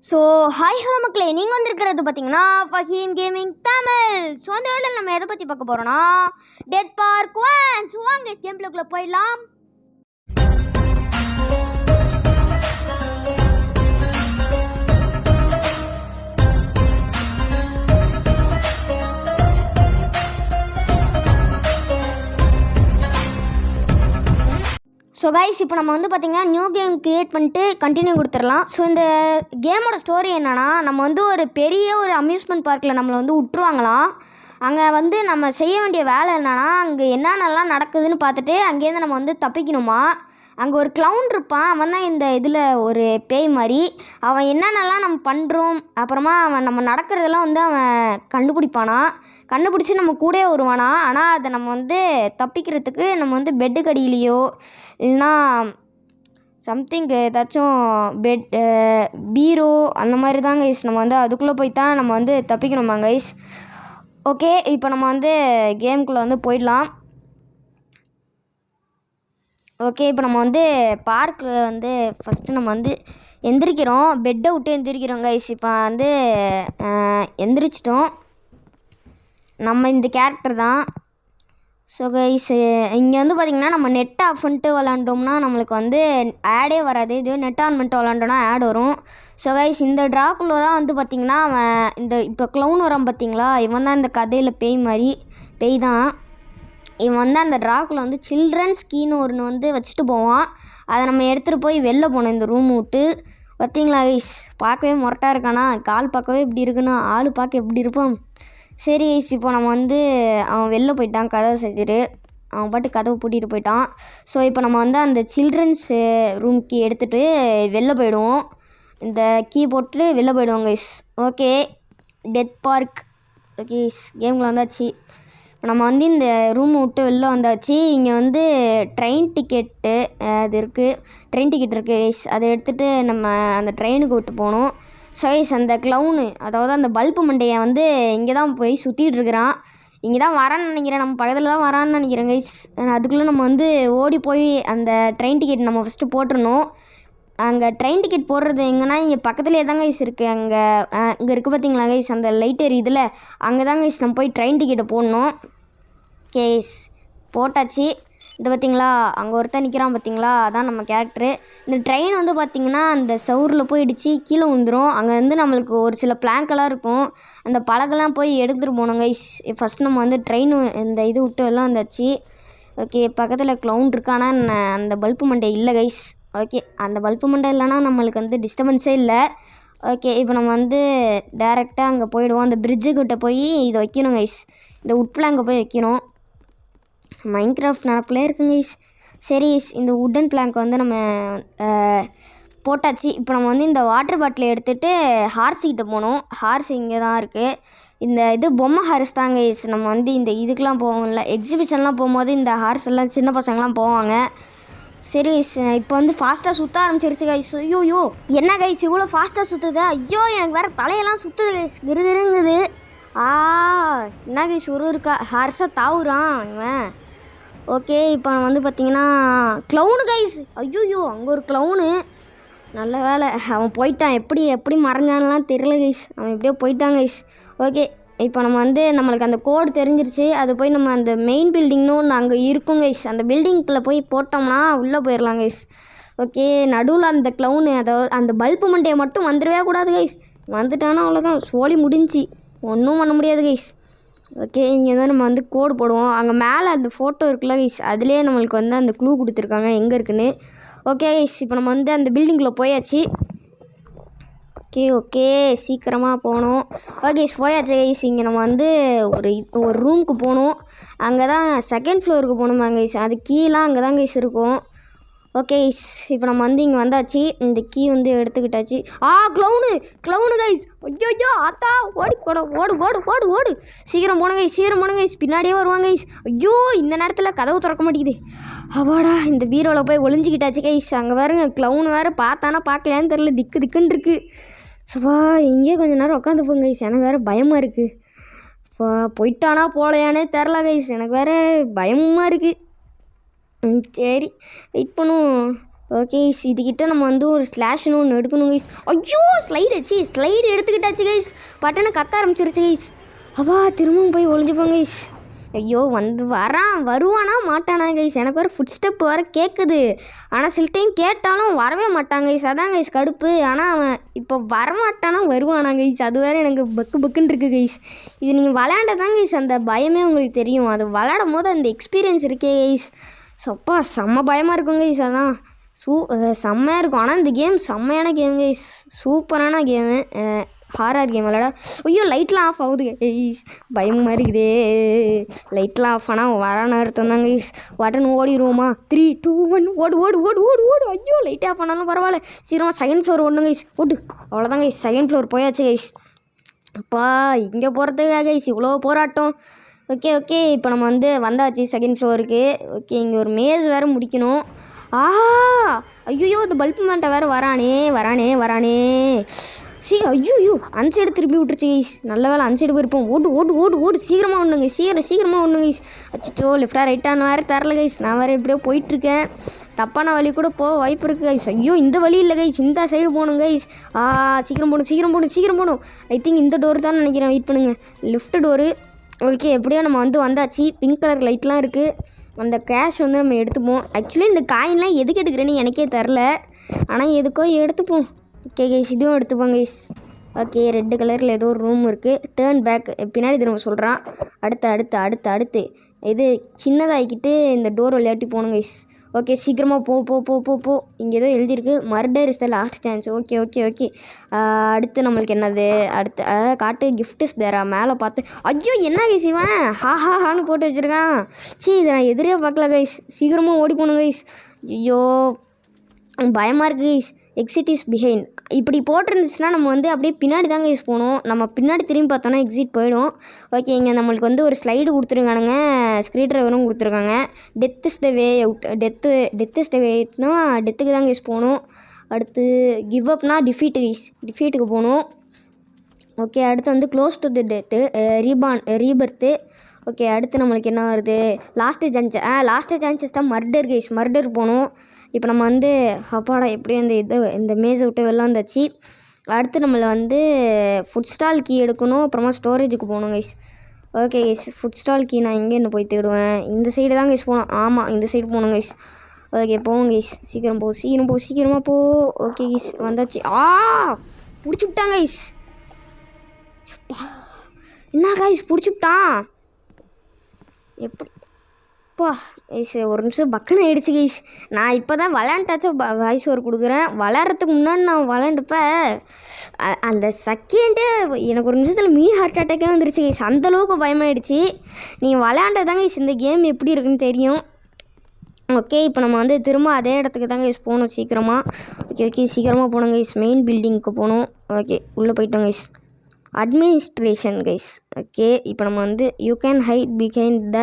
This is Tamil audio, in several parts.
ஸோ ஹாய் ஹலோ மக்களே, நீங்கள் வந்திருக்கிறது பார்த்தீங்கன்னா ஃபஹீம் கேமிங் தமிழ். ஸோ அந்த வேளையில் நம்ம எதை பற்றி பார்க்க போகிறோன்னா டெத் பார்க் 1. ஸோ வாங்க கேம் பிளேக்குள்ளே போயிடலாம். ஸோ கைஸ், இப்போ நம்ம வந்து பார்த்திங்கன்னா நியூ கேம் க்ரியேட் பண்ணிட்டு கண்டினியூ கொடுத்துடலாம். ஸோ இந்த கேமோட ஸ்டோரி என்னென்னா, நம்ம வந்து ஒரு பெரிய அம்யூஸ்மெண்ட் பார்க்கில் நம்மளை வந்து விட்டுருவாங்களாம். அங்கே வந்து நம்ம செய்ய வேண்டிய வேலை என்னென்னா, அங்கே என்னென்னலாம் நடக்குதுன்னு பார்த்துட்டு அங்கேருந்து நம்ம வந்து தப்பிக்கணுமா. அங்கே ஒரு க்ளவுன் இருப்பான், அவன் தான் இந்த இதில் ஒரு பேய் மாதிரி. அவன் என்னென்னலாம் நம்ம பண்ணுறோம், அப்புறமா அவன் நம்ம நடக்கிறதெல்லாம் வந்து அவன் கண்டுபிடிச்சி நம்ம கூட வருவானா. ஆனால் அதை நம்ம வந்து தப்பிக்கிறதுக்கு நம்ம வந்து பெட்டுக்கு அடியிலையோ இல்லைன்னா சம்திங் ஏதாச்சும் பீரோ அந்த மாதிரி தான் கைஸ். நம்ம வந்து அதுக்குள்ளே போய் தான் நம்ம வந்து தப்பிக்கணுமா கைஸ். ஓகே, இப்போ நம்ம வந்து கேமுக்குள்ளே வந்து போயிடலாம். ஓகே, இப்போ நம்ம வந்து பார்க்கில் வந்து ஃபஸ்ட்டு நம்ம வந்து எந்திரிக்கிறோம், பெட்டை விட்டு எந்திரிக்கிறோம் கைஸ். இப்போ வந்து எந்திரிச்சிட்டோம், நம்ம இந்த கேரக்டர் தான். ஸோ கைஸ், இங்கே வந்து பார்த்திங்கன்னா நம்ம நெட் ஆஃப் பண்ணிட்டு விளாண்டோம்னா நம்மளுக்கு வந்து ஆடே வராது. இதுவே நெட் ஆன் பண்ணிட்டு விளாண்டோன்னா ஆட் வரும். ஸோ கைஸ், இந்த ட்ராக்குள்ளே தான் வந்து பார்த்திங்கன்னா அவன் இந்த இப்போ க்ளவுன் வரான் பார்த்திங்களா, இவன் தான் இந்த கதையில் பேய் தான். இவன் வந்து அந்த ட்ராக்கில் வந்து சில்ட்ரன்ஸ் கீன்னு ஒன்று வந்து வச்சுட்டு போவான். அதை நம்ம எடுத்துகிட்டு போய் வெளில போனோம் இந்த ரூம் விட்டு. பார்த்திங்களா கைஸ், பார்க்கவே மொரட்டாக இருக்கானா, கால் பார்க்கவே இப்படி இருக்குன்னா ஆள் பார்க்க எப்படி இருப்பான். சரி கைஸ், இப்போ நம்ம வந்து அவன் வெளில போயிட்டான், கதவை செஞ்சுட்டு அவன் பாட்டு கதவை பூட்டிகிட்டு போயிட்டான். ஸோ இப்போ நம்ம வந்து அந்த சில்ட்ரன்ஸ் ரூம் கீ எடுத்துகிட்டு வெளில போயிடுவோம். இந்த கீ போட்டு வெளில போயிடுவோம் guys. Okay, death park. Okay, கேமில் வந்தாச்சு. நம்ம வந்து இந்த ரூம் விட்டு வெளில வந்தாச்சு. இங்கே வந்து ட்ரெயின் டிக்கெட்டு அது இருக்குது, ட்ரெயின் டிக்கெட் இருக்குது கைஸ். அதை எடுத்துகிட்டு நம்ம அந்த ட்ரெயினுக்கு விட்டு போகணும். ஸோ கைஸ், அந்த க்ளவுனு அதாவது அந்த பல்பு மண்டையை வந்து இங்கே தான் போய் சுற்றிட்டு இருக்கிறான். இங்கே தான் வரான்னு நினைக்கிறேன், நம்ம பக்கத்தில் தான் வரான்னு நினைக்கிறேன் கைஸ். அதுக்குள்ளே நம்ம வந்து ஓடி போய் அந்த ட்ரெயின் டிக்கெட் நம்ம ஃபஸ்ட்டு போட்டுருணும். அங்கே ட்ரெயின் டிக்கெட் போடுறது எங்கன்னா இங்கே பக்கத்துலேயே தான் கைஸ் இருக்குது. இங்கே இருக்குது பார்த்தீங்களா கைஸ், அந்த லைட் எரியுதுல, அங்கே தான் கைஸ் நம்ம போய் ட்ரெயின் டிக்கெட்டை போடணும். கேஸ் போட்டாச்சு. இது பார்த்திங்களா, அங்கே ஒருத்தன் நிற்கிறான் பார்த்திங்களா, அதான் நம்ம கேரக்டரு. இந்த ட்ரெயின் வந்து பார்த்திங்கன்னா அந்த சவுரில் போய் இடித்து கீழே விழுந்துடும். அங்கே வந்து நம்மளுக்கு ஒரு சில பிளாங்கெல்லாம் இருக்கும், அந்த பலகெல்லாம் போய் எடுத்துகிட்டு போகணும் கைஸ். ஃபஸ்ட் நம்ம வந்து ட்ரெயின் இந்த இது விட்டு எல்லாம் வந்தாச்சு. ஓகே, பக்கத்தில் க்ளவுன் இருக்கானா, அந்த பல்பு மண்டை இல்லை கைஸ். ஓகே, அந்த பல்பு மண்டை இல்லைனா நம்மளுக்கு வந்து டிஸ்டர்பன்ஸே இல்லை. ஓகே, இப்போ நம்ம வந்து டேரெக்டாக அங்கே போயிடுவோம். அந்த பிரிட்ஜுக்கிட்ட போய் இதை வைக்கணும் கைஸ், இந்த உட் பிளாங்கை போய் வைக்கணும். மைன்கிராஃப்ட் நடப்பிலே இருக்குங்க கைஸ். சரி, இந்த உட்டன் பிளாங்க் வந்து நம்ம போட்டாச்சு. இப்போ நம்ம வந்து இந்த வாட்டர் பாட்டிலை எடுத்துகிட்டு ஹார்ஸுக்கிட்ட போகணும். ஹார்ஸ் இங்கே தான் இருக்குது. இந்த இது பொம்மை ஹார்ஸ் தாங்க கைஸ். நம்ம வந்து இந்த இதுக்கெலாம் போவோம்ல, எக்ஸிபிஷன்லாம் போகும்போது இந்த ஹார்ஸ் எல்லாம் சின்ன பசங்களாம் போவாங்க. சரி, இப்போ வந்து ஃபாஸ்ட்டாக சுற்ற ஆரம்பிச்சிருச்சு கைஸ். ஐயோ, என்ன கைஸ் இவ்வளோ ஃபாஸ்ட்டாக சுற்றுது, ஐயோ எனக்கு வேறு தலையெல்லாம் சுற்றுது கைஸ், கிருங்குது. என்ன கைஸ் இருக்கா ஹார்ஸாக தாவுறான் இவன். ஓகே, இப்போ வந்து பார்த்திங்கன்னா க்ளவுனு கைஸ். ஐயோ, அங்கே ஒரு க்ளவுனு, நல்ல வேலை அவன் போயிட்டான். எப்படி மறைஞ்சான்லாம் தெரியல கைஸ், அவன் எப்படியோ போயிட்டான் கைஸ். ஓகே, இப்போ நம்ம வந்து நம்மளுக்கு அந்த கோடு தெரிஞ்சிருச்சு. அது போய் நம்ம அந்த மெயின் பில்டிங்னு ஒன்று அங்கே இருக்கும் கைஸ், அந்த பில்டிங்கில் போய் போட்டோம்னா உள்ளே போயிடலாம் கைஸ். ஓகே, நடுவில் அந்த க்ளவுனு அதாவது அந்த பல்பு மண்டையை மட்டும் வந்துடவே கூடாது கைஸ். வந்துட்டானா அவ்வளோதான், சோழி முடிஞ்சு, ஒன்றும் பண்ண முடியாது கைஸ். ஓகே, இங்கே தான் நம்ம வந்து கோடு போடுவோம். அங்கே மேலே அந்த ஃபோட்டோ இருக்குல்ல கைஸ், அதுலேயே நம்மளுக்கு வந்து அந்த க்ளூ கொடுத்துருக்காங்க எங்கே இருக்குன்னு. ஓகே கைஸ், இப்போ நம்ம வந்து அந்த பில்டிங்கில் போயாச்சு. ஓகே, சீக்கிரமாக போகணும். ஓகே போயாச்சு கைஸ். இங்கே நம்ம வந்து ஒரு ரூமுக்கு போகணும். அங்கே தான் செகண்ட் ஃப்ளோருக்கு போகணுமா கைஸ், அது கீழே அங்கே தான் கைஸ் இருக்கும். ஓகே கைஸ், இப்போ நம்ம வந்து இங்கே வந்தாச்சு. இந்த கீ வந்து எடுத்துக்கிட்டாச்சு. Clown guys. ஐயோ ஆத்தா, ஓடி போட, ஓடு சீக்கிரம் போன கைஸ், பின்னாடியே வருவாங்க கைஸ். ஐயோ, இந்த நேரத்தில் கதவு திறக்க மாட்டேங்குது. அவாடா, இந்த பீரோவில் போய் ஒளிஞ்சிக்கிட்டாச்சு கைஸ். அங்கே பாருங்க, க்ளவுனு வேறு பார்த்தானா பார்க்கலையான்னு தெரில, திக்குன்னு இருக்குது. சவா, இங்கேயே கொஞ்சம் நேரம் உட்காந்துப்போங்க கைஸ், எனக்கு வேறு பயமாக இருக்குது. போயிட்டானா போகலையானே தெரில கைஸ், எனக்கு வேறு பயமாக இருக்குது. சரி, வெயிட் பண்ணுவோம். ஓகே கைஸ், இதுக்கிட்ட நம்ம வந்து ஒரு ஸ்லாஷ்னு ஒன்று எடுக்கணும் கைஸ். ஐயோ ஸ்லைடு எடுத்துக்கிட்டாச்சு கைஸ். பட்டனை கத்த ஆரம்பிச்சிருச்சு கைஸ். அப்பா திரும்பவும் போய் ஒளிஞ்சுப்போங்க கைஸ். ஐயோ வருவானா மாட்டானா கைஸ். எனக்கு வேறு ஃபுட் ஸ்டெப் வேறு கேட்குது. ஆனால் சில டைம் கேட்டாலும் வரவே மாட்டாங்க கைஸ். அதான் கைஸ் கடுப்பு. ஆனால் அவன் இப்போ வரமாட்டானா வருவானா கைஸ். அது வேறு எனக்கு பக்குன்னு இருக்குது கைஸ். இது நீங்கள் விளையாண்டதான் கைஸ் அந்த பயமே உங்களுக்கு தெரியும். அது விளையாடும் போது அந்த எக்ஸ்பீரியன்ஸ் இருக்கே கைஸ். சப்பா செம்ம பயமாக இருக்கும் கைஸ். அதான் செம்மையாக இருக்கும். ஆனால் இந்த கேம் செம்மையான கேம் கைஸ். சூப்பரான கேமு. ஹாரர் கேம் விளையாட. ஐயோ லைட்லாம் ஆஃப் ஆகுது கைஸ். பயமாக இருக்குதே. லைட்லாம் ஆஃப் ஆனால் வரான அர்த்தம் தாங்க கைஸ். உடனே ஓடிடுவோமா? 3, 2, 1 ஓடு. ஐயோ லைட் ஆஃப் ஆனாலும் பரவாயில்ல. சீக்கிரமாக செகண்ட் ஃப்ளோர் ஓடணும் கைஸ். அவ்வளோதான் கைஸ். செகண்ட் ஃப்ளோர் போயாச்சு கைஸ். அப்பா இங்கே போகிறதுக்காக கைஸ் இவ்வளோ போராட்டம். ஓகே இப்போ நம்ம வந்து வந்தாச்சு செகண்ட் ஃப்ளோருக்கு. ஓகே இங்கே ஒரு மேஸ் வேறு முடிக்கணும். ஐயோ இந்த பல்ப் மேன்ட்ட வேறு வரானே. ஐயோ அந்த சைடு திருப்பி விட்டுருச்சு கைஸ். நல்ல வேலை அந்த சைடு போயிருப்போம். ஓடு சீக்கிரமாக ஒன்றுங்க சீக்கிரமாக ஒன்றுங்க கைஸ். அச்சோ லெஃப்டா ரைட்டான வேறு தரல கைஸ். நான் வேறு எப்படியோ போயிட்டுருக்கேன். தப்பான வழி கூட போக வாய்ப்பு இருக்குது கைஸ். ஐயோ இந்த வழி இல்லை கைஸ். இந்த சைடு போகணும் கைஸ். சீக்கிரம் போகணும். ஐ திங்க் இந்த டோர் தான் நினைக்கிறேன். வெயிட் பண்ணுங்கள். Left door. ஓகே எப்படியோ நம்ம வந்தாச்சு. பிங்க் கலர் லைட்லாம் இருக்குது. அந்த கேஷ் வந்து நம்ம எடுத்துப்போம். ஆக்சுவலி இந்த காயின்லாம் எதுக்கு எடுக்கிறேன்னு எனக்கே தெரில. ஆனால் எதுக்கோ எடுத்துப்போம். ஓகே கைஸ் இதுவும் எடுத்துப்போம் கைஸ். ஓகே ரெட் கலரில் ஏதோ ஒரு ரூம் இருக்குது. டேர்ன் பேக் பின்னாடி திரும்ப சொல்கிறான். அடுத்து இது சின்னதாகிக்கிட்டு இந்த டோர் விளையாட்டி போகணும் கைஸ். ஓகே சீக்கிரமாக போ. இங்கே ஏதோ எழுதியிருக்கு. Murder is the last chance. Okay அடுத்து நம்மளுக்கு என்னது? அடுத்து காட்டு கிஃப்ட் இஸ் தேரா. மேலே பார்த்து ஐயோ என்ன கைஸ் இவன் ஹான்னு போட்டு வச்சுருக்கான். இதை நான் எதிரே பார்க்கல கைஸ். சீக்கிரமாக ஓடி போகணும் கைஸ். ஐயோ பயமாக இருக்குது கைஸ். எக்ஸிட் இஸ் பிஹைண்ட் இப்படி போட்டிருந்துச்சுன்னா நம்ம வந்து அப்படியே பின்னாடி தாங்க யூஸ் போகணும். நம்ம பின்னாடி திரும்பி பார்த்தோன்னா எக்ஸிட் போயிடும். ஓகே இங்கே நம்மளுக்கு வந்து ஒரு ஸ்லைடு கொடுத்துருக்கானுங்க. ஸ்க்ரூ ட்ரைவரும் கொடுத்துருக்காங்க. Death is the way out. Death is the வேனா டெத்துக்கு தாங்க யூஸ் போகணும். அடுத்து கிவ் அப்னா டிஃபீட்டுக்கு போகணும். ஓகே அடுத்து வந்து close to the death rebirth. Okay அடுத்து நம்மளுக்கு என்ன வருது? லாஸ்ட்டு சான்சஸ் தான் மர்டர் கைஸ். மர்டர் போகணும். இப்போ நம்ம வந்து அப்பாடா எப்படியும் இந்த மேஸை விட்டு வெளில வந்தாச்சு. அடுத்து நம்மளை வந்து ஃபுட் ஸ்டால் கீ எடுக்கணும். அப்புறமா ஸ்டோரேஜுக்கு போகணும் guys. Okay guys food stall கீ நான் எங்கே போய் தேடுவேன்? இந்த சைடு தான் கைஸ் போகணும். ஆமாம் இந்த சைடு போகணும் கைஸ். ஓகே போவோம் கைஸ். சீக்கிரமாக போ. ஓகே கைஸ் வந்தாச்சு. பிடிச்சி விட்டாங்க கைஸ். என்ன கைஸ் பிடிச்சி விட்டான் எப்படி? கைஸ் ஒரு நிமிஷம் பக்குன்னு ஆகிடுச்சு கைஸ். நான் இப்போ தான் விளையாண்டாச்சும் வாய்ஸ் ஓவர் கொடுக்குறேன். விளையாடுறதுக்கு முன்னாடி நான் விளையாண்டுப்ப அந்த செகண்டே எனக்கு ஒரு நிமிஷத்தில் ஹார்ட் அட்டாக்கே வந்துருச்சு கைஸ். அந்தளவுக்கு பயமாயிடுச்சு. நீங்கள் விளையாண்டதாங்க கைஸ் இந்த கேம் எப்படி இருக்குன்னு தெரியும். ஓகே இப்போ நம்ம வந்து திரும்ப அதே இடத்துக்கு தாங்க கைஸ் போகணும் சீக்கிரமாக. ஓகே சீக்கிரமாக போகணும் கைஸ். மெயின் பில்டிங்க்கு போகணும். ஓகே உள்ளே போயிட்டோம் கைஸ். Administration guys. ஓகே இப்போ நம்ம வந்து you can height behind the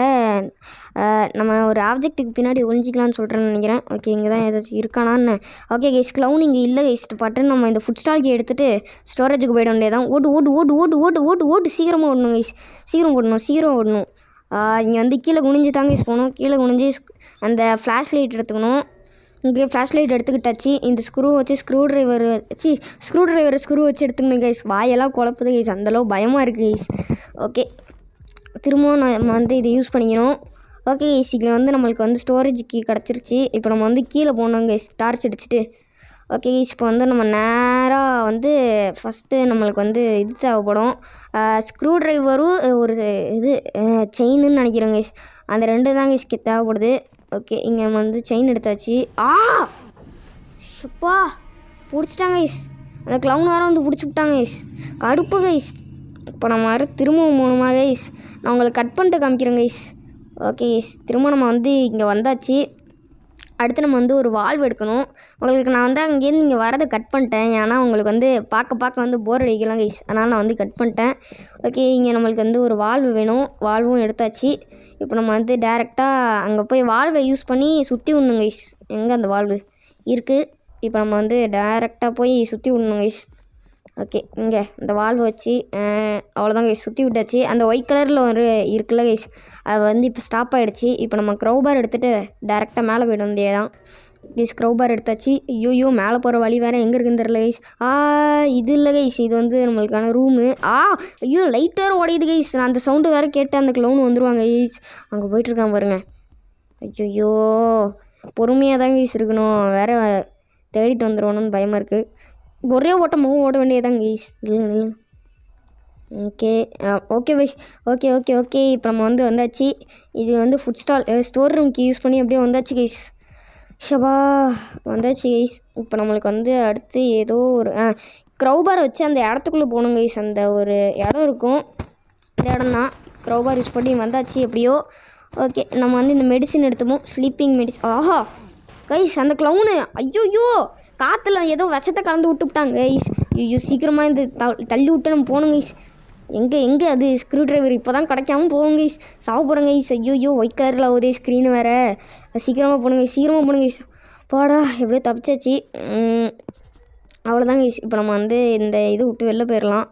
நம்ம ஒரு ஆப்ஜெக்ட்டுக்கு பின்னாடி ஒழிஞ்சிக்கலான்னு சொல்கிறேன்னு நினைக்கிறேன். ஓகே இங்கே தான் ஏதாச்சும் இருக்கானான்னு. ஓகே கைஸ் க்ளவுன் இங்கே இல்லை கைஸ். பட்டுன்னு நம்ம இந்த ஃபுட் ஸ்டால்க்கு எடுத்துகிட்டு ஸ்டோரேஜுக்கு போயிட வேண்டியதான். ஓடு சீக்கிரமாக ஓடணும் கைஸ். சீக்கிரம் ஓடணும். இங்கே வந்து கீழே குனிஞ்சு தாங்க கைஸ் போகணும். கீழே குனிஞ்சு அந்த ஃப்ளாஷ் லைட் எடுத்துக்கணும். இங்கே ஃப்ளாஷ் லைட் எடுத்துக்கிட்டாச்சு. இந்த ஸ்க்ரூ ட்ரைவர் வச்சு எடுத்துக்கணும் கைஸ். வாயெல்லாம் குழப்புது கைஸ். அந்தளவு பயமாக இருக்குது கைஸ். ஓகே திரும்பவும் நம்ம வந்து இதை யூஸ் பண்ணிக்கணும். ஓகே கைஸ் இங்கே வந்து நம்மளுக்கு வந்து ஸ்டோரேஜ் கீ கிடச்சிருச்சு. இப்போ நம்ம வந்து கீழே போகணும் கைஸ் டார்ச் அடிச்சுட்டு. ஓகே கைஸ் இப்போ வந்து நம்ம நேராக வந்து ஃபஸ்ட்டு நம்மளுக்கு வந்து இது தேவைப்படும். ஸ்க்ரூ ட்ரைவரும் ஒரு இது செயின்னு நினைக்கிறேன் கைஸ். அந்த 2 தான் கைஸ் தேவைப்படுது. ஓகே இங்கே வந்து செயின் எடுத்தாச்சு. ஷப்பா பிடிச்சிட்டாங்க கைஸ். அந்த க்ளவுன் வேறு வந்து பிடிச்சி விட்டாங்க கைஸ். கடுப்பு கைஸ். இப்போ நம்ம வேறு திரும்பவும் போகணுமா கைஸ்? நான் உங்களுக்கு கட் பண்ணிட்டு காமிக்கிறேன் கைஸ். ஓகே கைஸ் திரும்ப நம்ம வந்து இங்கே வந்தாச்சு. அடுத்து நம்ம வந்து ஒரு வால்வு எடுக்கணும். உங்களுக்கு நான் வந்து அங்கேருந்து இங்கே வரதை கட் பண்ணிட்டேன். ஏன்னா உங்களுக்கு வந்து பார்க்க வந்து போர் அடிக்கலாம் கைஸ். அதனால் நான் வந்து கட் பண்ணிட்டேன். ஓகே இங்கே நம்மளுக்கு வந்து ஒரு வால்வு வேணும். வால்வும் எடுத்தாச்சு. இப்போ நம்ம வந்து டேரெக்டாக அங்கே போய் வால்வை யூஸ் பண்ணி சுற்றி விடணும் கைஸ். எங்கே அந்த வால்வு இருக்குது? இப்போ நம்ம வந்து டேரெக்டாக போய் சுற்றி விடணும் கைஸ். ஓகே இங்கே இந்த வால்வை வச்சு அவ்வளோதான் கைஸ் சுற்றி விட்டாச்சு. அந்த ஒயிட் கலரில் ஒரு இருக்குல்ல கைஸ் அது வந்து இப்போ ஸ்டாப் ஆகிடுச்சு. இப்போ நம்ம க்ரௌபார் எடுத்துகிட்டு டேரெக்டாக மேலே போய்டும். தான் கைஸ் க்ரௌபார் எடுத்தாச்சு. ஐயோ மேலே போகிற வழி வேறு எங்கே இருக்குன்னு தெரில கைஸ். இது இல்லை கைஸ், இது வந்து நம்மளுக்கான ரூமு. ஐயோ லைட் வேறு உடையுது கைஸ். நான் அந்த சவுண்டு வேறு கேட்டு அந்த க்ளவுன் வந்துடுவாங்க கைஸ். அங்கே போயிட்டுருக்கான் பாருங்க. ஐயோ பொறுமையாக தான் கைஸ் இருக்கணும், வேறு தேடிட்டு வந்துடுவோன்னு பயமாக இருக்குது. ஒரே ஓட்டமும் ஓட வேண்டியதாங்க கைஸ். இல்லைங்க okay okay guys. Okay okay okay இப்போ நம்ம வந்து வந்தாச்சு. இது வந்து ஃபுட் ஸ்டோர் ரூம்க்கு யூஸ் பண்ணி அப்படியே வந்தாச்சு கைஸ். ஷபா வந்தாச்சு கைஸ். இப்போ நம்மளுக்கு வந்து அடுத்து ஏதோ ஒரு க்ரௌபார் வச்சு அந்த இடத்துக்குள்ளே போகணும் கைஸ். அந்த ஒரு இடம் இருக்கும், இந்த இடம் தான். க்ரௌபார் யூஸ் பண்ணி வந்தாச்சு எப்படியோ. ஓகே நம்ம வந்து இந்த மெடிசின் எடுத்துப்போம், ஸ்லீப்பிங் மெடிசின். கைஸ் அந்த க்ளவுனு ஐயோ காற்றுல ஏதோ விஷத்தை கலந்து விட்டுவிட்டாங்க கைஸ். ஐயோ சீக்கிரமாக இந்த தள்ளி விட்டு நம்ம போகணும் கைஸ். எங்கே அது ஸ்க்ரூ ட்ரைவர் இப்போ தான் கிடைக்காம போவோம் கைஸ். சாவ போகிறோம் கைஸ். ஐயோ ஒயிட் கலரில் ஆகுதே ஸ்க்ரீனு வேறு. சீக்கிரமாக போகணும் கைஸ். பாடா எப்படியோ தப்பிச்சாச்சு. அவ்வளோதான் கைஸ். இப்போ நம்ம வந்து இந்த இது விட்டு வெளில போயிடலாம்.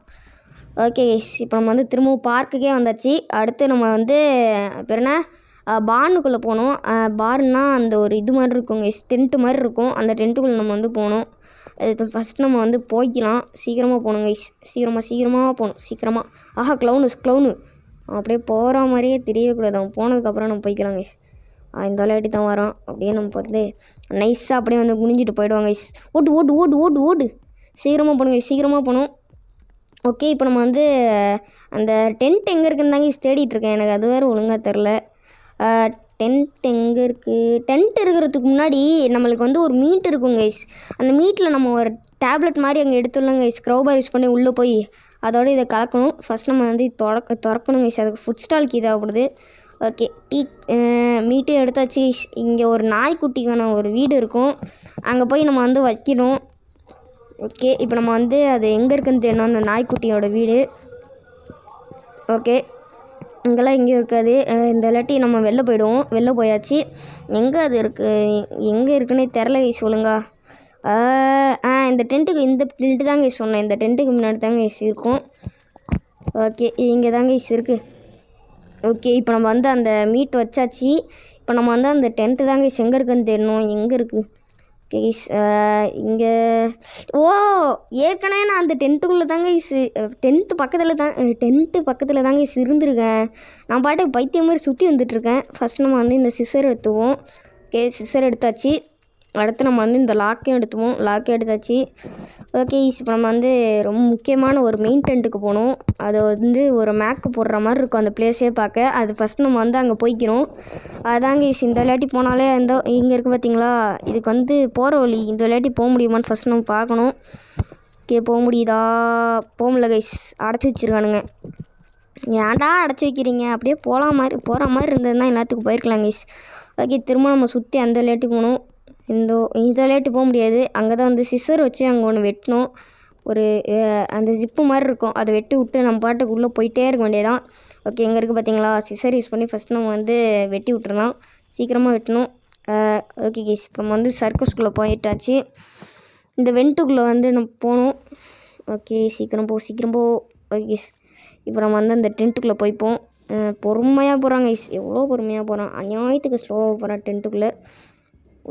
ஓகே கைஸ் இப்போ நம்ம வந்து திரும்பவும் பார்க்குக்கே வந்தாச்சு. அடுத்து நம்ம வந்து பேர் என்ன பார்னுக்குள்ளே போகணும். பார்னால் அந்த ஒரு இது மாதிரி இருக்கும் கைஸ், டென்ட்டு மாதிரி இருக்கும். அந்த டென்ட்டுக்குள்ளே நம்ம வந்து போகணும். அது ஃபஸ்ட் நம்ம வந்து போய்க்கலாம். சீக்கிரமாக போகணும் கைஸ். சீக்கிரமாக போகணும் சீக்கிரமாக. க்ளவுனு அப்படியே போகிற மாதிரியே தெரியவே கூடாது. அவன் போனதுக்கப்புறம் நம்ம போய்க்கலாம் கைஸ். இந்த விளையாட்டி தான் வரோம். அப்படியே நம்ம வந்து நைஸாக அப்படியே வந்து குனிஞ்சிட்டு போயிடுவாங்க கைஸ். ஓடு சீக்கிரமாக போகணும் கைஸ். சீக்கிரமாக போகணும். ஓகே இப்போ நம்ம வந்து அந்த டென்ட் எங்கே இருக்குன்னு தாங்க தேடிட்டுருக்கேன். எனக்கு அது வேறு ஒழுங்காக தெரில. டென்ட் எங்கே இருக்குது? டென்ட் இருக்கிறதுக்கு முன்னாடி நம்மளுக்கு வந்து ஒரு மீட் இருக்கும் கைஸ். அந்த மீட்டில் நம்ம ஒரு டேப்லெட் மாதிரி அங்கே எடுத்துடலாம் கைஸ். க்ரௌபார் யூஸ் பண்ணி உள்ளே போய் அதோட இதை கலக்கணும். ஃபஸ்ட் நம்ம வந்து திறக்கணும் கைஸ். அதுக்கு ஃபுட் ஸ்டால்க்கு தேவைப்படுது. ஓகே மீட்டும் எடுத்தாச்சு கைஸ். இங்கே ஒரு நாய்க்குட்டிக்கான ஒரு வீடு இருக்கும், அங்கே போய் நம்ம வந்து வைக்கணும். ஓகே இப்போ நம்ம வந்து அது எங்கே இருக்குன்னு தெரியணும், அந்த நாய்க்குட்டியோட வீடு. ஓகே இங்கெல்லாம் எங்கேயும் இருக்காது. இந்த இல்லாட்டி நம்ம வெளில போயாச்சு. எங்கே அது எங்கே இருக்குன்னே தெரில கைஸ் ஒழுங்கா. இந்த டென்ட்டு தாங்க கைஸ் சொன்னேன். இந்த டென்ட்டுக்கு முன்னாடி தாங்க கைஸ் இருக்கும். ஓகே இங்கே தாங்க கைஸ் இருக்குது. ஓகே இப்போ நம்ம வந்து அந்த மீட் வச்சாச்சு. இப்போ நம்ம வந்து அந்த டென்ட்டு தாங்க கைஸ் எங்கே இருக்குன்னு தெரியணும். எங்கே இருக்குது கைஸ்? இங்கே ஏற்கனவே நான் அந்த டென்ட்டுக்குள்ளே தாங்க டென்ட்டு பக்கத்தில் தாங்க இருந்திருக்கேன். நான் பாட்டுக்கு பைத்தியம் மாதிரி சுற்றி வந்துட்டுருக்கேன். ஃபஸ்ட் நம்ம வந்து இந்த சிசர் எடுத்துவோம். ஓகே சிசர் எடுத்தாச்சு. அடுத்து நம்ம வந்து இந்த லாக்கையும் எடுத்தாச்சு. ஓகே இப்போ நம்ம வந்து ரொம்ப முக்கியமான ஒரு மெயின் டென்ட்டுக்கு போகணும். அது வந்து ஒரு மேக்கு போடுற மாதிரி இருக்கும் அந்த பிளேஸே பார்க்க. அது ஃபஸ்ட் நம்ம வந்து அங்கே போய்க்கணும். அதாங்க இந்த விளையாட்டி போனாலே இங்கே இருக்குது பார்த்தீங்களா, இதுக்கு வந்து போகிற வழி. இந்த விளையாட்டி போக முடியுமான்னு ஃபஸ்ட் நம்ம பார்க்கணும். ஓகே போக முடியுதா? போக முடியல கைஸ், அடைச்சி வச்சுருக்கானுங்க. ஏன்டா அடைச்சி வைக்கிறீங்க? அப்படியே போகிற மாதிரி இருந்ததுன்னா எல்லாத்துக்கும் போயிருக்கலாம் கைஸ். ஓகே திரும்ப நம்ம சுற்றி அந்த விளையாட்டி போகணும். இந்த விளையாட்டு போக முடியாது. அங்கே தான் வந்து சிசர் வச்சு அங்கே ஒன்று வெட்டணும். ஒரு அந்த ஜிப்பு மாதிரி இருக்கும், அதை வெட்டி விட்டு நம்ம பாட்டுக்கு உள்ளே போயிட்டே இருக்க வேண்டியதான். ஓகே எங்கே இருக்குது பார்த்தீங்களா, சிசர் யூஸ் பண்ணி ஃபஸ்ட் நம்ம வந்து வெட்டி விட்டுறலாம். சீக்கிரமாக வெட்டணும். ஓகே கைஸ் இப்போ நம்ம வந்து சர்க்கஸ்குள்ளே போயிட்டாச்சு. இந்த வெண்ட்டுக்குள்ளே வந்து நம்ம போகணும். ஓகே சீக்கிரம் போ. ஓகே கைஸ் இப்போ நம்ம வந்து அந்த டென்ட்டுக்குள்ளே போய்ப்போம். பொறுமையாக போகிறாங்க கைஸ், எவ்வளோ பொறுமையாக போகிறான், அநியாயத்துக்கு ஸ்லோவாக போகிறான் டென்ட்டுக்குள்ளே.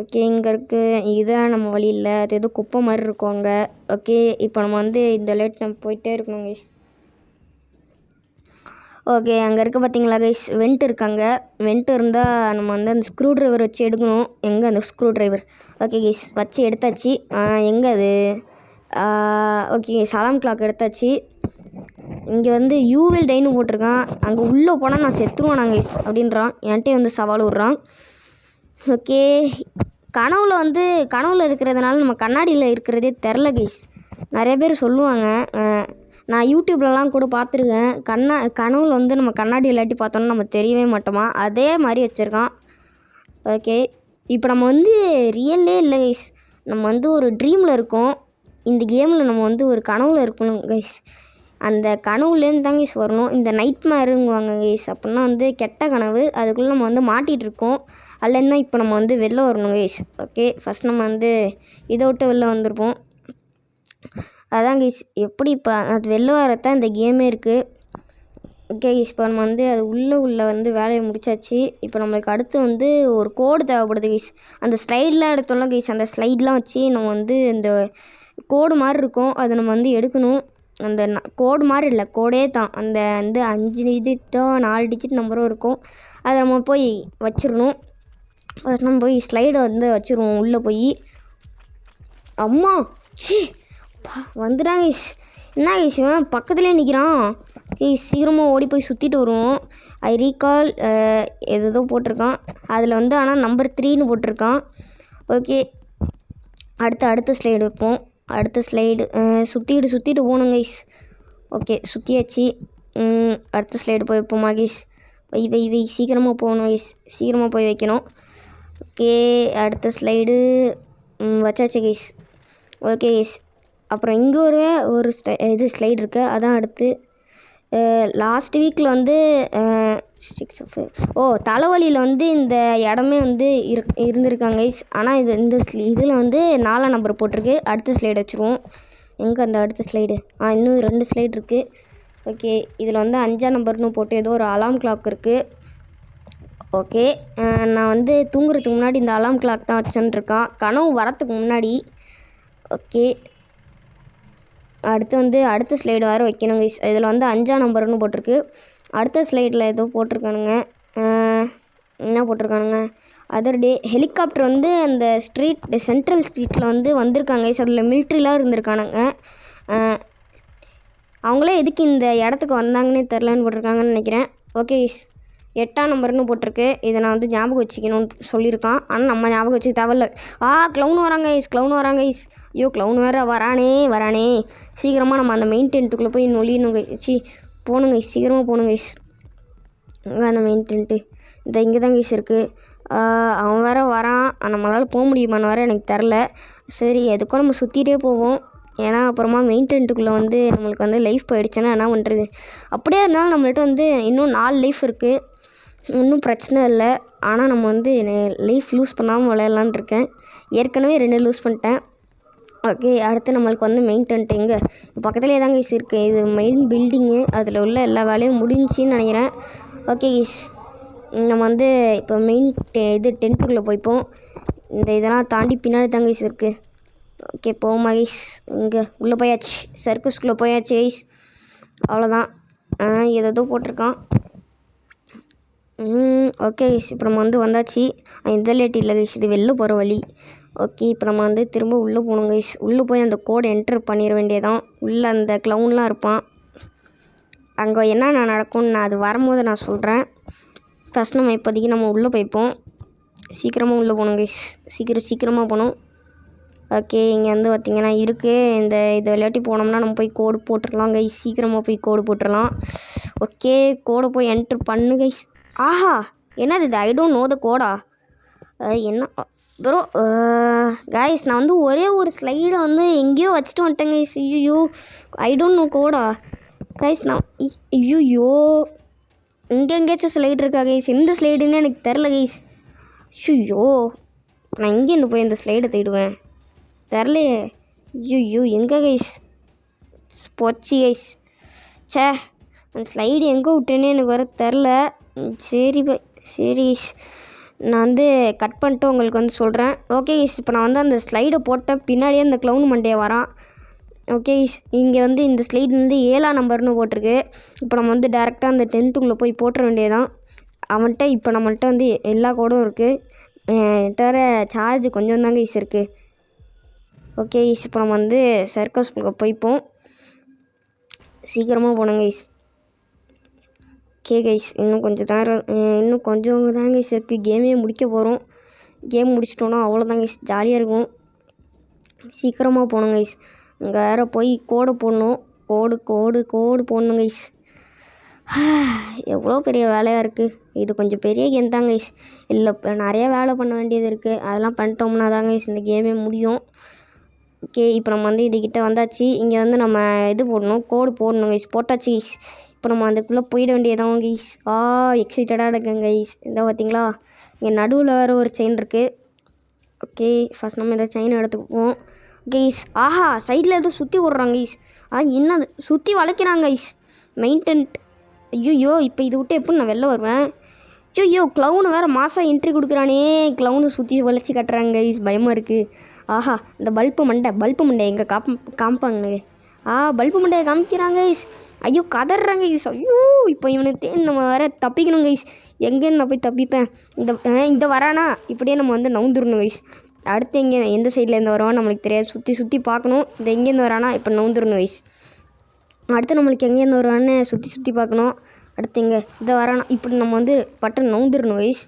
ஓகே இங்கே இருக்குது, இதுதான் நம்ம வழி இல்லை, அது ஏதோ குப்பை மாதிரி இருக்கும் அங்கே. ஓகே இப்போ நம்ம வந்து இந்த லேட் நம்ம போயிட்டே இருக்கணும் கைஸ். ஓகே அங்கே இருக்க பார்த்தீங்களா கைஸ், வெண்ட் இருக்காங்க. வெண்ட் இருந்தால் நம்ம வந்து அந்த ஸ்க்ரூ ட்ரைவர் வச்சு எடுக்கணும். எங்கே அந்த ஸ்க்ரூ ட்ரைவர்? ஓகே கைஸ் வச்சு எடுத்தாச்சு. எங்கே அது? ஓகே அலாம் கிளாக் எடுத்தாச்சு. இங்கே வந்து யூவில் டைன்னு போட்டிருக்கான். அங்கே உள்ளே போனால் நான் செத்துருவேன் கைஸ் அப்படின்றான். என்கிட்டே வந்து சவால் விட்றான். ஓகே கனவுல இருக்கிறதுனால நம்ம கண்ணாடியில் இருக்கிறதே தெரில கைஸ். நிறைய பேர் சொல்லுவாங்க, நான் யூடியூப்லலாம் கூட பார்த்துருக்கேன், கனவுல வந்து நம்ம கண்ணாடி இல்லாட்டி பார்த்தோன்னா நம்ம தெரியவே மாட்டோமா, அதே மாதிரி வச்சுருக்கான். ஓகே இப்போ நம்ம வந்து ரியல்லே இல்லை கைஸ், நம்ம வந்து ஒரு ட்ரீமில் இருக்கோம். இந்த கேமில் நம்ம வந்து ஒரு கனவுல இருக்கணும் கைஸ். அந்த கனவுலேருந்து தான் கைஸ் வரணும். இந்த நைட் மேருங்குவாங்க கைஸ், அப்படின்னா வந்து கெட்ட கனவு. அதுக்குள்ளே நம்ம வந்து மாட்டிகிட்டு இருக்கோம். அதுலேருந்து இப்போ நம்ம வந்து வெளில வரணும் கைஸ். ஓகே ஃபஸ்ட் நம்ம வந்து இதை விட்டு வெளில வந்திருப்போம். அதான் கைஸ் எப்படி இப்போ அது வெளில வரத்தான் இந்த கேமே இருக்குது. ஓகே இப்போ நம்ம வந்து அது உள்ளே வந்து வேலையை முடிச்சாச்சு. இப்போ நம்மளுக்கு அடுத்து வந்து ஒரு கோடு தேவைப்படுது கைஸ். அந்த ஸ்லைட்லாம் எடுத்தோம்ல கைஸ், அந்த ஸ்லைட்லாம் வச்சு நம்ம வந்து இந்த கோடு மாதிரி இருக்கும், அதை நம்ம வந்து எடுக்கணும். அந்த கோடு மாதிரி இல்லை, கோடே தான். அந்த வந்து 5 டிஜிட்டோ 4 டிஜிட் நம்பரும் இருக்கும். அதை நம்ம போய் வச்சிடணும். ஃபஸ்ட் நம்ம போய் ஸ்லைடை வந்து வச்சுருவோம் உள்ளே போய். அம்மா சி வந்துட்டாங்க கைஸ். என்ன கைஸ் இவன் பக்கத்துலேயே நிற்கிறான். கைஸ் சீக்கிரமாக ஓடி போய் சுற்றிட்டு வருவோம். ஐ ரீகால் ஏதோ போட்டிருக்கான் அதில் வந்து, ஆனால் நம்பர் 3ன்னு போட்டிருக்கான். ஓகே அடுத்த ஸ்லைடு வைப்போம். அடுத்த ஸ்லைடு சுற்றிட்டு போகணும் கைஸ். ஓகே சுற்றியாச்சு. அடுத்த ஸ்லைடு போய் வைப்போமா கைஸ்? வை சீக்கிரமாக போகணும் கைஸ், சீக்கிரமாக போய் வைக்கணும். ஓகே அடுத்த ஸ்லைடு வச்சாச்சு கைஸ். ஓகே கைஸ் அப்புறம் இங்கே ஒரு இது ஸ்லைடு இருக்குது, அதான் அடுத்து. லாஸ்ட் வீக்கில் வந்து தலைவலியில் வந்து இந்த இடமே வந்து இருந்திருக்காங்க கைஸ். ஆனால் இந்த இதில் வந்து 4ஆம் நம்பர் போட்டிருக்கு. அடுத்த ஸ்லைடு வச்சுருவோம். எங்கே அந்த அடுத்த ஸ்லைடு? இன்னும் 2 ஸ்லைடு இருக்குது. ஓகே இதில் வந்து 5ஆம் நம்பர்னு போட்டு ஏதோ ஒரு அலாம் கிளாக் இருக்குது. ஓகே நான் வந்து தூங்குறதுக்கு முன்னாடி இந்த அலாம் கிளாக் தான் வச்சுருக்கான், கனவு வரத்துக்கு முன்னாடி. ஓகே அடுத்து வந்து அடுத்த ஸ்லைடு வேறு வைக்கணும் கைஸ். இதில் வந்து 5ஆம் நம்பர்னு போட்டிருக்கு. அடுத்த ஸ்லைடில் ஏதோ போட்டிருக்கானுங்க, என்ன போட்டிருக்கானுங்க, அதர் டே ஹெலிகாப்டர் வந்து அந்த சென்ட்ரல் ஸ்ட்ரீட்டில் வந்து வந்திருக்காங்க கைஸ். அதில் மிலிட்ரிலாம் இருந்திருக்கானுங்க. அவங்களே எதுக்கு இந்த இடத்துக்கு வந்தாங்கன்னே தெரிலன்னு போட்டிருக்காங்கன்னு நினைக்கிறேன். ஓகே கைஸ் 8ஆம் நம்பர்னு போட்டிருக்கு. இதை நான் வந்து ஞாபகம் வச்சுக்கணும்னு சொல்லியிருக்கான், ஆனால் நம்ம ஞாபகம் வச்சுக்க தேவையில்ல. க்ளவுன் வராங்க கைஸ். ஐயோ க்ளவுன் வேறு வரானே. சீக்கிரமாக நம்ம அந்த மெயின் டென்ட்டுக்குள்ளே போய் நொழியணும் கைஸ். போகணும் கைஸ், சீக்கிரமாக போகணும் கைஸ். அந்த மெயின் டென்ட்டு இங்கே தான் கைஸ் இருக்குது. அவன் வேறு வரான், நம்மளால் போக முடியுமான்னு வேறு எனக்கு தெரில. சரி எதுக்கும் நம்ம சுற்றிட்டே போவோம். ஏன்னா அப்புறமா மெயின் டென்ட்டுக்குள்ளே வந்து நம்மளுக்கு வந்து லைஃப் போயிடுச்சுன்னா என்ன பண்ணுறது? அப்படியே இருந்தாலும் நம்மள்ட்ட வந்து இன்னும் 4 லைஃப் இருக்குது, ஒன்றும் பிரச்சனை இல்லை. ஆனால் நம்ம வந்து லைஃப் லூஸ் பண்ணாமல் விளையாடலான்னு இருக்கேன். ஏற்கனவே 2 லூஸ் பண்ணிட்டேன். ஓகே அடுத்து நம்மளுக்கு வந்து மெயின் டென்ட் எங்கே பக்கத்துலேயே தான் கைஸ் இருக்குது. இது மெயின் பில்டிங்கு, அதில் உள்ள எல்லா வேலையும் முடிஞ்சின்னு நினைக்கிறேன். ஓகே கைஸ் நம்ம வந்து இப்போ மெயின் டென்ட்டுக்குள்ளே போய்ப்போம். இந்த இதெல்லாம் தாண்டி பின்னாடி தான் கைஸ் இருக்குது. ஓகே போமா கைஸ், இங்கே உள்ளே போயாச்சு, சர்க்கஸ்குள்ளே போயாச்சு கைஸ். அவ்வளோதான். ஏதோ போட்டிருக்கான். ஓகே கைஸ் இப்போ நம்ம வந்து வந்தாச்சு. இந்த லேட் இல்லை கைஸ், இது வெளில போகிற வழி. ஓகே இப்போ நம்ம வந்து திரும்ப உள்ளே போகணும் கைஸ். உள்ளே போய் அந்த கோடை என்ட்ரு பண்ணிட வேண்டியதான். உள்ளே அந்த க்ளவுன்லாம் இருப்பான். அங்கே என்னென்ன நடக்கும்னு நான் அது வரும்போது நான் சொல்கிறேன். ஃபஸ்ட் நம்ம இப்போதைக்கு நம்ம உள்ளே போய்ப்போம். சீக்கிரமாக உள்ளே போகணும் கைஸ், சீக்கிரமாக போகணும். ஓகே இங்கே வந்து பார்த்திங்கன்னா இருக்குது. இதை விளையாட்டி போனோம்னா நம்ம போய் கோடு போட்டுடலாம் கைஸ். சீக்கிரமாக போய் கோடு போட்டுடலாம். ஓகே கோடை போய் என்ட்ரு பண்ணு கைஸ். ஆஹா என்னது இது? ஐ டோன்ட் நோ த கோடா. என்ன ப்ரோ கைஸ், நான் வந்து ஒரே ஒரு ஸ்லைடை வந்து எங்கேயோ வச்சுட்டு வந்துட்டேங்க கைஸ். ஐயோ I don't know Kota guys. நான் ஐயோ இங்கே எங்கேயாச்சும் ஸ்லைடு இருக்கா கைஸ்? எந்த ஸ்லைடுன்னு எனக்கு தெரில கைஸ். ஐயோ நான் எங்கேருந்து போய் இந்த ஸ்லைடை தேடுவேன்? தெரிலையே. ஐயோ எங்கே கைஸ் போச்சு கைஸ்? அந்த ஸ்லைடு எங்கே விட்டேன்னு எனக்கு வர தெரில. சரி கைஸ் நான் வந்து கட் பண்ணிட்டு உங்களுக்கு வந்து சொல்கிறேன். ஓகே கைஸ் இப்போ நான் வந்து அந்த ஸ்லைடை போட்டேன், பின்னாடியே அந்த க்ளவுன் மண்டையை வரான். ஓகே கைஸ் இங்கே வந்து இந்த ஸ்லைடு வந்து 7ஆம் நம்பர்னு போட்டிருக்கு. இப்போ நம்ம வந்து டேரெக்டாக அந்த 10th போய் போட்டுற வேண்டியதான். அவன்கிட்ட இப்போ நம்மள்கிட்ட வந்து எல்லா கோடும் இருக்குது. தவிர சார்ஜ் கொஞ்சம் தான் கைஸ் இருக்குது. ஓகே கைஸ் இப்போ நம்ம வந்து சர்க்கஸ்குள்ளே போய்ப்போம். சீக்கிரமாக போனோம் கைஸ். ஓகே கைஸ் இன்னும் கொஞ்சம் தான் கைஸ் இருக்குது. கேமே முடிக்க போகிறோம். கேம் முடிச்சிட்டோன்னா அவ்வளோதான் கைஸ், ஜாலியாக இருக்கும். சீக்கிரமாக போகணும் கைஸ். இங்கே வேறு போய் கோடு போடணும். கோடு போடணும் கைஸ். எவ்வளோ பெரிய வேலையாக இருக்குது. இது கொஞ்சம் பெரிய கேம் தான் கைஸ். இல்லை இப்போ நிறையா வேலை பண்ண வேண்டியது இருக்குது. அதெல்லாம் பண்ணிட்டோம்னா தான் கைஸ் இந்த கேமே முடியும். ஓகே இப்போ நம்ம வந்து இதுக்கிட்ட வந்தாச்சு. இங்கே வந்து நம்ம இது போடணும், கோடு போடணும் கைஸ். போட்டாச்சு கைஸ். இப்போ நம்ம அதுக்குள்ளே போயிட வேண்டியதான் கைஸ். எக்ஸைட்டடாக இருக்கேன் கைஸ். இந்த பார்த்தீங்களா இங்கே நடுவில் வேறு ஒரு செயின் இருக்குது. ஓகே ஃபஸ்ட் நம்ம இந்த செயின் எடுத்துக்குவோம் கைஸ். ஆஹா சைடில் எதுவும் சுற்றி விட்றாங்க கைஸ். என்னது சுற்றி வளைக்கிறாங்க கைஸ். மெயின் டென்ட் ஐயோ இப்போ இதை விட்டு எப்படி நான் வெளில வருவேன்? ஐயோ க்ளவுனு வேறு மாதம் என்ட்ரி கொடுக்குறானே. க்ளவுனு சுற்றி வளைச்சி கட்டுறாங்க கைஸ், பயமாக இருக்குது. ஆஹா இந்த பல்பு மண்டை எங்கே காமிப்பாங்க? பல்பு மண்டையை காமிக்கிறாங்க கைஸ். ஐயோ கதறாங்க கைஸ். ஐயோ இப்போ இவனுக்கு நம்ம வேறு தப்பிக்கணும் கைஸ். எங்கேன்னு நான் போய் தப்பிப்பேன்? இந்த வரானா இப்படியே நம்ம வந்து நவுந்துடணும் கைஸ். அடுத்து எந்த சைட்லேருந்து வருவான்னு நம்மளுக்கு தெரியாது. சுற்றி பார்க்கணும். இந்த எங்கேருந்து வரானா இப்போ நவுந்துடணும் கைஸ். அடுத்து நம்மளுக்கு எங்கேருந்து வருவான்னு சுற்றி பார்க்கணும். அடுத்து இதை வரானா இப்படி நம்ம வந்து பட்டன் நவுந்துடணும் கைஸ்.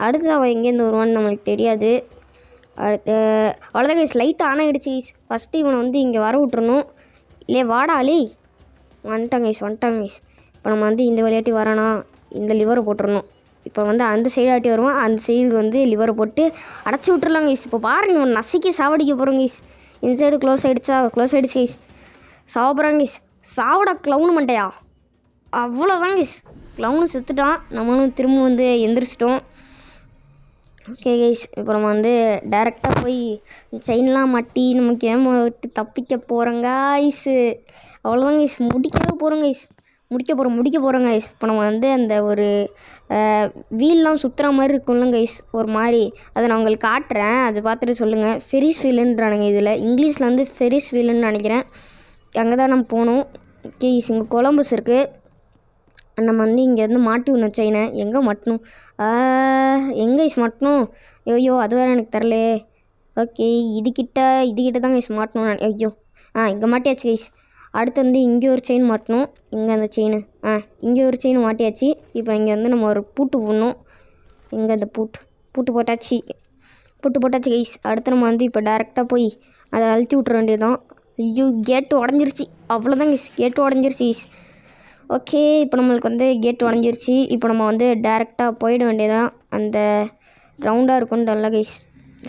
அடுத்து அவன் எங்கேருந்து வருவான்னு நம்மளுக்கு தெரியாது. அடுத்து அவ்வளோதான் கைஸ், லைட் ஆன் ஆகிடுச்சு கைஸ். ஃபஸ்ட்டு இவனை வந்து இங்கே வர விட்றணும். இல்லையே வாடாலே வந்துட்டாங்க கைஸ். இப்போ நம்ம வந்து இந்த விளையாட்டி வரானா இந்த லிவரை போட்டுடணும். இப்போ வந்து அந்த சைடு ஆட்டி வருவான். அந்த சைடுக்கு வந்து லிவரை போட்டு அடைச்சி விட்டுறலாம் கைஸ். இப்போ பாருங்க இவன் நசுக்கி சாவடிக்க போகிறோம் கைஸ். இந்த சைடு க்ளோஸ் ஆகிடுச்சு கைஸ். சாவப்படுறாங்க கைஸ். சாவடா க்ளவுனு மண்டையா. அவ்வளோதான் கைஸ், க்ளவுனு செத்துட்டான். நம்மளும் திரும்ப வந்து எந்திரிச்சிட்டோம். ஓகே கைஸ், இப்போ நம்ம வந்து டேரெக்டாக போய் செயின்லாம் மாட்டி நம்ம கேமை விட்டு தப்பிக்க போகிறோம் கைஸ். அவ்வளோதான் கைஸ், முடிக்க போகிறோம் கைஸ். இப்போ நம்ம வந்து அந்த ஒரு வீல்லாம் சுற்றுற மாதிரி இருக்கும்ல கைஸ், ஒரு மாதிரி அதை நான் உங்களுக்கு காட்டுறேன். அது பார்த்துட்டு சொல்லுங்கள். ஃபெரிஸ் வீலுன்றானுங்க இதில். இங்கிலீஷில் வந்து ஃபெரிஸ் வீலுன்னு நினைக்கிறேன். அங்கே தான் நம்ம போகணும். ஓகே கைஸ், இங்கே கொலம்பஸ் இருக்குது. நம்ம வந்து இங்கேருந்து மாட்டி விடணும் செயினை. எங்கே மாட்டணும்? எங்கே கைஸ் மாட்டணும்? ஐயோ அது வேறு எனக்கு தரலே. ஓகே இதுக்கிட்ட தான் கைஸ் மாட்டணும் நான். ஐயோ இங்கே மாட்டியாச்சு கைஸ். அடுத்து வந்து இங்கே ஒரு செயின் மாட்டணும். இங்கே அந்த செயின் இங்கே ஒரு செயின் மாட்டியாச்சு. இப்போ இங்கே வந்து நம்ம ஒரு பூட்டு போடணும். இங்கே அந்த பூட்டு போட்டாச்சு கைஸ். அடுத்து நம்ம வந்து இப்போ டேரெக்டாக போய் அதை அழுத்தி விட்ற வேண்டியதுதான். ஐயோ கேட்டு உடஞ்சிருச்சு. அவ்வளோதான் கைஸ், கேட்டு உடஞ்சிருச்சு கைஸ். ஓகே இப்போ நம்மளுக்கு வந்து கேட் உடஞ்சிருச்சு. இப்போ நம்ம வந்து டேரெக்டாக போயிட வேண்டியதான். அந்த ரவுண்டாக இருக்கும்ல கைஸ்,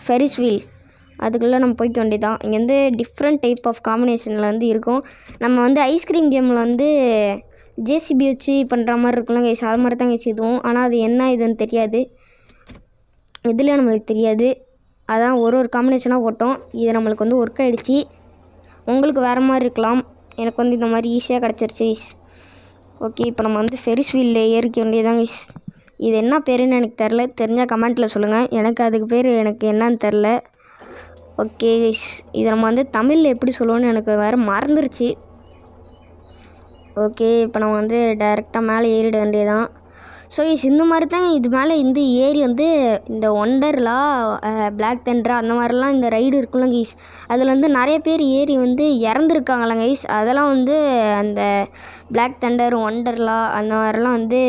ஃபெரிஸ் வீல், அதுக்குள்ளே நம்ம போய்க்க வேண்டியதான். இங்கே வந்து டிஃப்ரெண்ட் டைப் ஆஃப் காம்பினேஷனில் வந்து இருக்கும். நம்ம வந்து ஐஸ்கிரீம் கேமில் வந்து ஜேசிபி வச்சு பண்ணுற மாதிரி இருக்கும்ல கைஸ், அது மாதிரி தான் கைஸ் இதுவும். ஆனால் அது என்ன இதுன்னு தெரியாது, இதுலேயும் நம்மளுக்கு தெரியாது. அதான் ஒரு காம்பினேஷனாக போட்டோம். இது நம்மளுக்கு வந்து ஒர்க் ஆகிடுச்சு. உங்களுக்கு வேறு மாதிரி இருக்கலாம். எனக்கு வந்து இந்த மாதிரி ஈஸியாக கிடச்சிருச்சு கைஸ். ஓகே இப்போ நம்ம வந்து ஃபெரிஸ் வீலில் ஏறிக்க வேண்டியதான் கைஸ். இது என்ன பேருன்னு எனக்கு தெரில, தெரிஞ்சால் கமெண்ட்டில் சொல்லுங்கள். எனக்கு அதுக்கு பேர் எனக்கு என்னன்னு தெரில. ஓகே கைஸ், இதை நம்ம வந்து தமிழில் எப்படி சொல்லுவோன்னு எனக்கு வேறு மறந்துருச்சு. ஓகே இப்போ நம்ம வந்து டைரெக்டாக மேலே ஏறிட வேண்டியதான். ஸோ கைஸ் இந்த மாதிரி தான் இது மேலே இந்த ஏரி வந்து இந்த ஒண்டர்லா, பிளாக் தண்டர் அந்த மாதிரிலாம் இந்த ரைடு இருக்குல்ல கைஸ், அதில் வந்து நிறைய பேர் ஏறி வந்து இறந்துருக்காங்களா கைஸ். அதெல்லாம் வந்து அந்த பிளாக் தண்டர், ஒண்டர்லா அந்த மாதிரிலாம் வந்து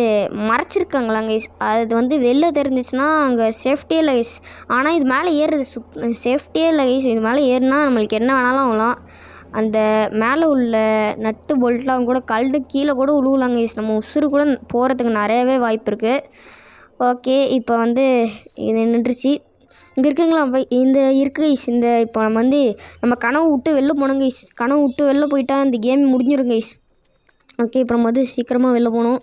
மறைச்சிருக்காங்களாம் கைஸ். அது வந்து வெளில தெரிஞ்சிச்சுன்னா அங்கே சேஃப்டியே இல்லை கைஸ். ஆனால் இது மேலே ஏறுறது சேஃப்டியே இல்லை கைஸ். இது மேலே ஏறினா நம்மளுக்கு என்ன வேணாலும் ஆகலாம். அந்த மேலே உள்ள நட்டு போல்ட்லாம் கூட கழண்டு கீழே கூட விழுவலாங்க கைஸ். நம்ம உசுறு கூட போகிறதுக்கு நிறையவே வாய்ப்பு இருக்குது. ஓகே இப்போ வந்து இது நின்றுச்சு. இங்கே இருக்குங்களா இந்த இருக்குது கைஸ். இந்த இப்போ நம்ம வந்து நம்ம கனவு விட்டு வெளில போனோம் கைஸ். கனவு விட்டு வெளில போயிட்டா இந்த கேம் முடிஞ்சிடும் கைஸ். ஓகே இப்போ நம்ம வந்து சீக்கிரமாக வெளில போகணும்.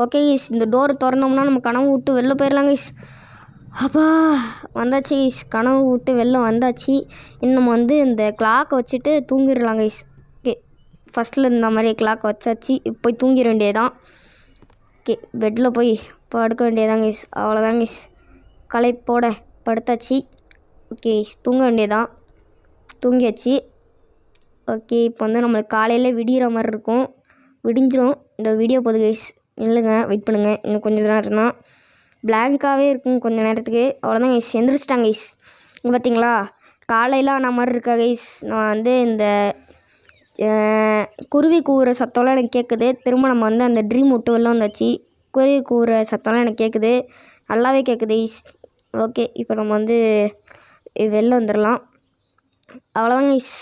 ஓகே கைஸ், இந்த டோரை திறந்தோம்னா நம்ம கனவு விட்டு வெளில போயிடலாம் கைஸ். அப்பா வந்தாச்சு கைஸ், கனவு விட்டு வெளில வந்தாச்சு. இன்னும் வந்து இந்த கிளாக்கை வச்சுட்டு தூங்கிடலாம் கைஸ். ஓகே ஃபஸ்ட்டில் இருந்த மாதிரி கிளாக்கை வச்சாச்சு. போய் தூங்கிட வேண்டியதான். ஓகே பெட்டில் போய் படுக்க வேண்டியதான் கைஸ். அவ்வளோதான் கைஸ், களைப்போட படுத்தாச்சு. ஓகே தூங்க வேண்டியதான். தூங்கியாச்சு. ஓகே இப்போ வந்து நம்மளுக்கு காலையில் விடிகிற மாதிரி இருக்கும். விடிஞ்சிரும் இந்த வீடியோ போது கைஸ். இல்லைங்க வெயிட் பண்ணுங்கள், இன்னும் கொஞ்சம் நேரம் இருந்தால் பிளாங்காகவே இருக்கும் கொஞ்சம் நேரத்துக்கு. அவ்வளோதான் கைஸ், எந்திரிச்சிட்டாங்க கைஸ். இங்கே பார்த்தீங்களா காலையில் ஆன மாதிரி இருக்கா கைஸ். நான் வந்து இந்த குருவி கூவுற சத்தம்லாம் எனக்கு கேட்குது. திரும்ப நம்ம வந்து அந்த ட்ரீம் விட்டு வெளில வந்தாச்சு. குருவி கூவுற சத்தம்லாம் எனக்கு கேட்குது, நல்லாவே கேட்குது கைஸ். ஓகே இப்போ நம்ம வந்து வெளில வந்துடலாம். அவ்வளோதான் கைஸ்,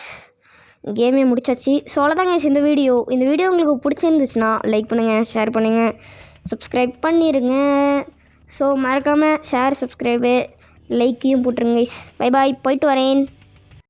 கேமே முடிச்சாச்சு. ஸோ அவ்வளோதான் கைஸ் இந்த வீடியோ உங்களுக்கு பிடிச்சிருந்துச்சுன்னா லைக் பண்ணுங்கள், ஷேர் பண்ணுங்கள், சப்ஸ்கிரைப் பண்ணிடுங்க. ஸோ மறக்காமல் ஷேர், சப்ஸ்கிரைபு, லைக்கையும் போட்டுருங்க கைஸ். பை பாய், போயிட்டு வரேன்.